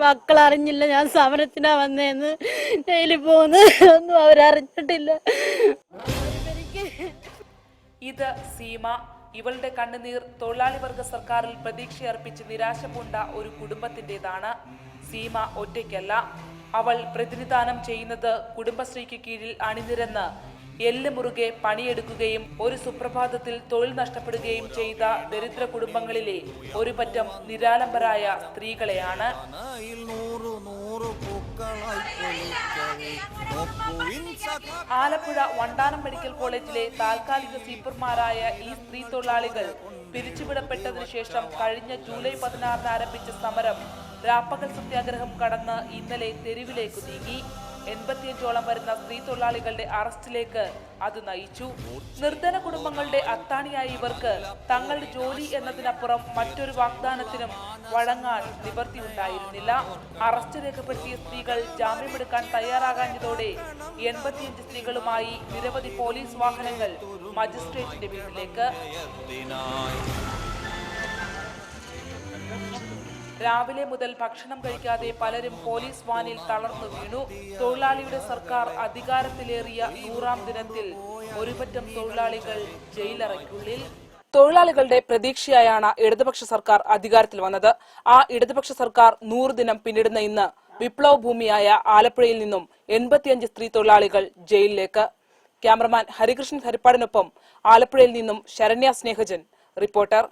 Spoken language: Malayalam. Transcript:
മക്കൾ അറിഞ്ഞില്ല ഞാൻ സമരത്തിനാ വന്നേന്ന്. ജയിലിൽ പോകുന്നു ഒന്നും അവരറിഞ്ഞിട്ടില്ല. ഇത് സീമ. ഇവളുടെ കണ്ണുനീർ തൊഴിലാളി വർഗ സർക്കാരിൽ പ്രതീക്ഷയർപ്പിച്ച് നിരാശ പൂണ്ട ഒരു കുടുംബത്തിൻ്റെതാണ്. സീമ ഒറ്റയ്ക്കല്ല. അവൾ പ്രതിനിധാനം ചെയ്യുന്നത് കുടുംബശ്രീക്ക് കീഴിൽ അണിനിരന്ന് എല്ല് മുറുകെ പണിയെടുക്കുകയും ഒരു സുപ്രഭാതത്തിൽ തൊഴിൽ നഷ്ടപ്പെടുകയും ചെയ്ത ദരിദ്ര കുടുംബങ്ങളിലെ ഒരു പറ്റം നിരാലംബരായ സ്ത്രീകളെയാണ്. ആലപ്പുഴ വണ്ടാനം മെഡിക്കൽ കോളേജിലെ താൽക്കാലിക സ്വീപ്പർമാരായ ഈ സ്ത്രീ തൊഴിലാളികൾ പിരിച്ചുവിടപ്പെട്ടതിനു ശേഷം കഴിഞ്ഞ ജൂലൈ 16 ആരംഭിച്ച സമരം രാപ്പകൽ സത്യാഗ്രഹം കടന്ന് ഇന്നലെ തെരുവിലേക്ക് നീങ്ങി. 85ഓളം വരുന്ന സ്ത്രീ തൊഴിലാളികളുടെ അറസ്റ്റിലേക്ക് അത് നയിച്ചു. നിർധന കുടുംബങ്ങളുടെ അത്താണിയായ ഇവർക്ക് തങ്ങളുടെ ജോലി എന്നതിനപ്പുറം മറ്റൊരു വാഗ്ദാനത്തിനും വഴങ്ങാൻ നിവർത്തിയുണ്ടായിരുന്നില്ല. അറസ്റ്റ് രേഖപ്പെടുത്തിയ സ്ത്രീകൾ ജാമ്യമെടുക്കാൻ തയ്യാറാകാഞ്ഞതോടെ 85 സ്ത്രീകളുമായി നിരവധി പോലീസ് വാഹനങ്ങൾ മജിസ്ട്രേറ്റിന്റെ വീട്ടിലേക്ക്. രാവിലെ മുതൽ ഭക്ഷണം കഴിക്കാതെ പലരും പോലീസ് വാനിൽ തളർന്നു വീണു. തൊഴിലാളിയുടെ സർക്കാർ അധികാരത്തിലേറിയ 100ാം ദിനത്തിൽ ഒരുപറ്റം തൊഴിലാളികൾ ജയിലറയ്ക്കുള്ളിൽ. തൊഴിലാളികളുടെ പ്രതീക്ഷയായാണ് ഇടതുപക്ഷ സർക്കാർ അധികാരത്തിൽ വന്നത്. ആ ഇടതുപക്ഷ സർക്കാർ 100 ദിനം പിന്നിടുന്ന ഇന്ന് വിപ്ലവ ഭൂമിയായ ആലപ്പുഴയിൽ നിന്നും 85 സ്ത്രീ തൊഴിലാളികൾ ജയിലിലേക്ക്. ക്യാമറമാൻ ഹരികൃഷ്ണൻ ഹരിപ്പാടിനൊപ്പം ആലപ്പുഴയിൽ നിന്നും ശരണ്യ സ്നേഹജൻ, റിപ്പോർട്ടർ.